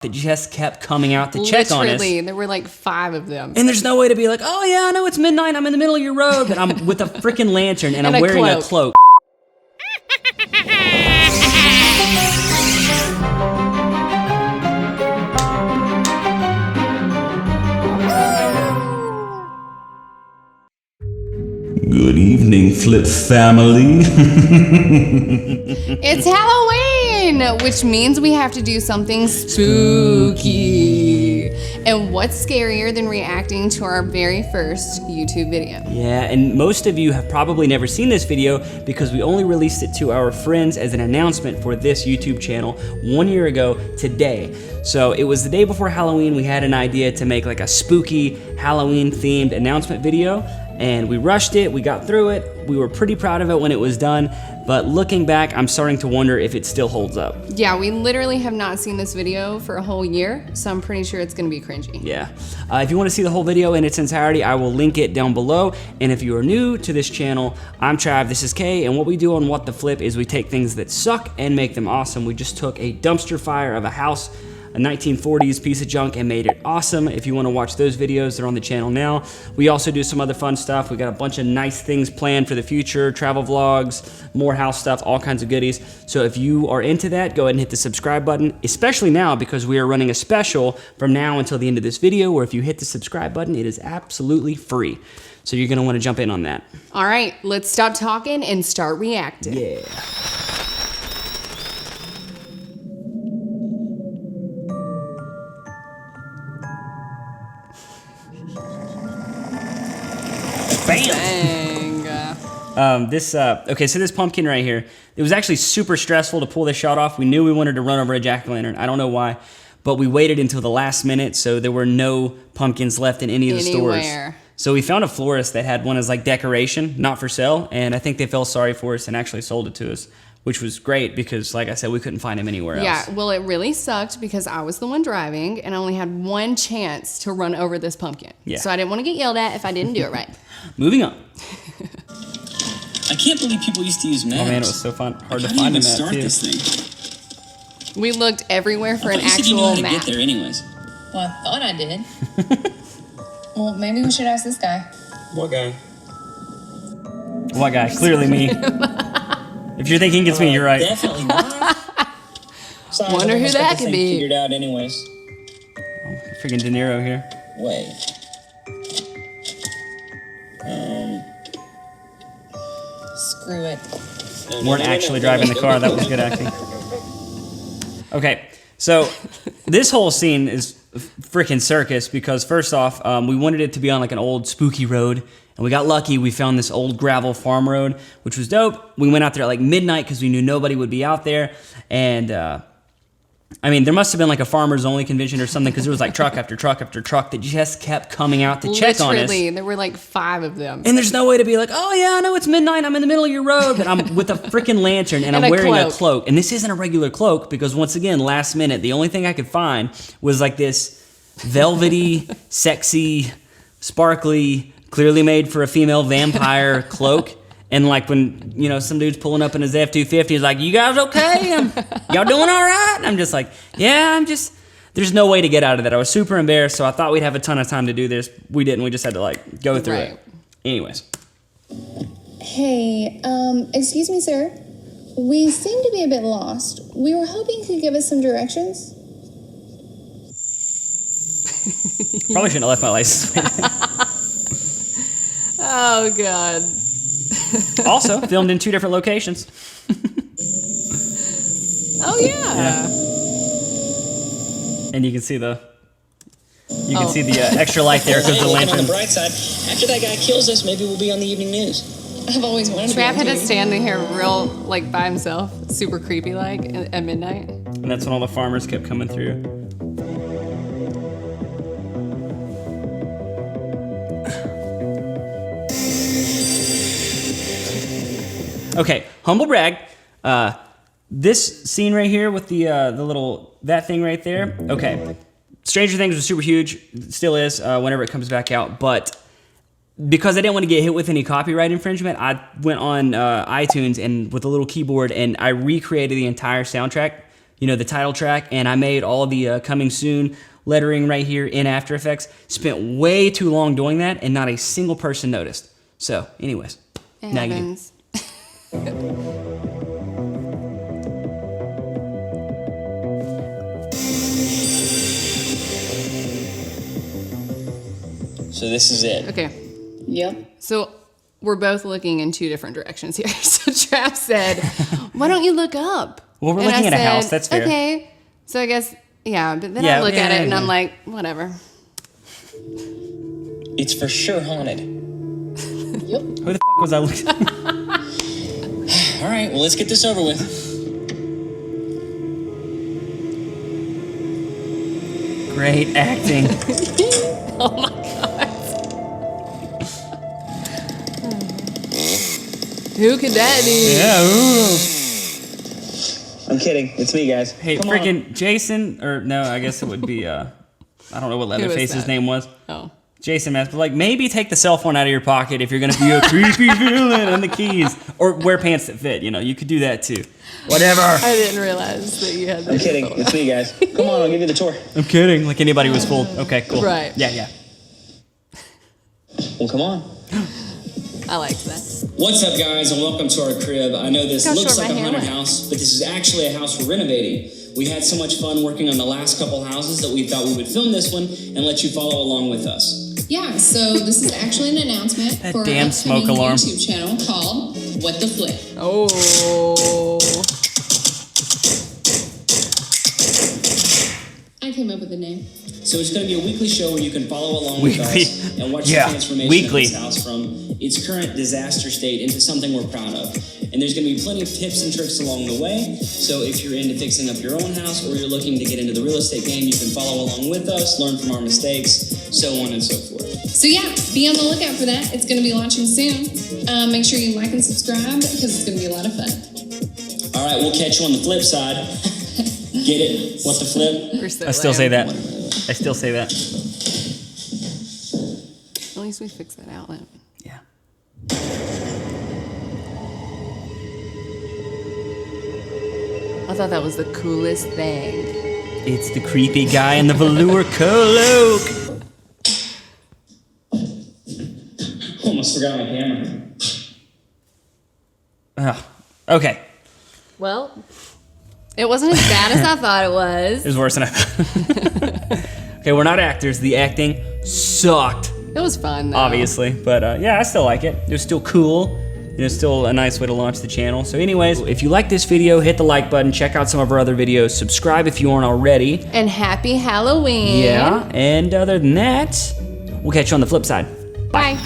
that just kept coming out to check on us. Literally, there were like 5 of them. And there's no way to be like, oh yeah, I know it's midnight, I'm in the middle of your road, but I'm with a freaking lantern and I'm wearing a cloak. Good evening, Flip family. It's Halloween, which means we have to do something spooky. And what's scarier than reacting to our very first YouTube video? Yeah, and most of you have probably never seen this video because we only released it to our friends as an announcement for this YouTube channel 1 year ago today. So it was the day before Halloween. We had an idea to make like a spooky Halloween themed announcement video. And we rushed it, we got through it, we were pretty proud of it when it was done, but looking back, I'm starting to wonder if it still holds up. Yeah, we literally have not seen this video for a whole year, so I'm pretty sure it's gonna be cringy. Yeah. If you wanna see the whole video in its entirety, I will link it down below. And if you are new to this channel, I'm Trav, this is Kay, and what we do on What the Flip is we take things that suck and make them awesome. We just took a dumpster fire of a house, a 1940s piece of junk, and made it awesome. If you want to watch those videos, they're on the channel now. We also do some other fun stuff. We got a bunch of nice things planned for the future, travel vlogs, more house stuff, all kinds of goodies. So if you are into that, go ahead and hit the subscribe button, especially now because we are running a special from now until the end of this video where if you hit the subscribe button, it is absolutely free. So you're gonna want to jump in on that. All right, let's stop talking and start reacting. Yeah. Bang. Okay, so this pumpkin right here, it was actually super stressful to pull this shot off. We knew we wanted to run over a jack-o'-lantern. I don't know why, but we waited until the last minute, so there were no pumpkins left in any of the stores. So we found a florist that had one as like decoration, not for sale, and I think they felt sorry for us and actually sold it to us, which was great because, like I said, we couldn't find him anywhere else. Yeah, well, it really sucked because I was the one driving and I only had one chance to run over this pumpkin. Yeah. So I didn't want to get yelled at if I didn't do it right. Moving on. I can't believe people used to use maps. Oh man, it was so hard to find a map start too. This thing? We looked everywhere for an You said you knew actual how to map. get there anyways. Well, I thought I did. Well, maybe we should ask this guy. What guy? What guy? Clearly me. If you're thinking it's me, you're right. Definitely not. Besides, Wonder I who almost got that the could thing be. Figured out anyways. Freaking De Niro here. Wait. Screw it. Weren't actually driving the car. That was good acting. Okay, so this whole scene is freaking circus because first off, we wanted it to be on like an old spooky road, and we got lucky. We found this old gravel farm road, which was dope. We went out there at like midnight because we knew nobody would be out there, and I mean, there must have been like a farmers only convention or something because there was like truck after truck after truck that just kept coming out to check on us. Literally, there were like 5 of them. And there's no way to be like, oh yeah, I know it's midnight, I'm in the middle of your road, but I'm with a freaking lantern and I'm wearing a cloak. And this isn't a regular cloak because once again, last minute, the only thing I could find was like this velvety, sexy, sparkly, clearly made for a female vampire cloak. And like when, you know, some dude's pulling up in his F-250, he's like, you guys okay? Y'all doing all right? And I'm just like, yeah, there's no way to get out of that. I was super embarrassed, so I thought we'd have a ton of time to do this. We didn't, we just had to like go through it. Anyways. Hey, excuse me, sir. We seem to be a bit lost. We were hoping you could give us some directions. Probably shouldn't have left my license. Oh, God. Also, filmed in 2 different locations. Oh, yeah. And you can see the extra light there because the lantern. On the bright side, after that guy kills us, maybe we'll be on the evening news. I've always wanted to be Trav on had to TV. stand in here real, like, by himself, super creepy, like, at midnight. And that's when all the farmers kept coming through. Okay, humble brag. This scene right here with the little, that thing right there. Okay, Stranger Things was super huge, still is, whenever it comes back out, but because I didn't want to get hit with any copyright infringement, I went on iTunes and with a little keyboard and I recreated the entire soundtrack you know, the title track, and I made all the coming soon lettering right here in After Effects. Spent way too long doing that, and not a single person noticed. So, anyways, It now you do. happens. So this is it. Okay. Yep. So we're both looking in two different directions here. So Trav said, why don't you look up? Well, we're And looking I at a said, house, that's fair. Okay. So I guess, yeah, but then Yeah, I look at it and yeah. I'm like, whatever. It's for sure haunted. Who the f*** was I looking at? All right, well, let's get this over with. Great acting. Oh my God. Who could that be? Yeah, ooh. I'm kidding. It's me, guys. Hey, Come on. freaking Jason, or no, I guess it would be, I don't know what was Leatherface's that? name was. Oh. Jason Mask, but like maybe take the cell phone out of your pocket if you're gonna be a creepy villain and the keys. Or wear pants that fit, you know, you could do that too. Whatever. I didn't realize that you had that. I'm kidding. It's me, guys. Come on, I'll give you the tour. I'm kidding. Like anybody was fooled. Okay, cool. Right. Yeah. Well, come on. I liked that. What's up, guys, and welcome to our crib. I know this Look how looks short like my a hair haunted went. house, but this is actually a house we're renovating. We had so much fun working on the last couple houses that we thought we would film this one and let you follow along with us. Yeah, so this is actually an announcement That for damn an upcoming smoke alarm. YouTube channel called What the Flip. Oh. I came up with the name. So it's going to be a weekly show where you can follow along with Weekly. us and watch Yeah, the transformation weekly. of this house from its current disaster state into something we're proud of. And there's going to be plenty of tips and tricks along the way. So if you're into fixing up your own house or you're looking to get into the real estate game, you can follow along with us, learn from our mistakes, so on and so forth. So yeah, be on the lookout for that. It's going to be launching soon. Make sure you like and subscribe because it's going to be a lot of fun. All right, we'll catch you on the flip side. Get it? What the flip? We're so I still say loud. that. I still say that. At least we fixed that outlet. Yeah. I thought that was the coolest thing. It's the creepy guy in the velour cloak. Almost forgot my camera. Oh, okay. Well, it wasn't as bad as I thought it was. It was worse than I thought. Okay, we're not actors. The acting sucked, It was fun, though. obviously. But yeah, I still like it. It was still cool. You know, still a nice way to launch the channel. So anyways, if you like this video, hit the like button. Check out some of our other videos. Subscribe if you aren't already. And happy Halloween. Yeah, and other than that, we'll catch you on the flip side. Bye.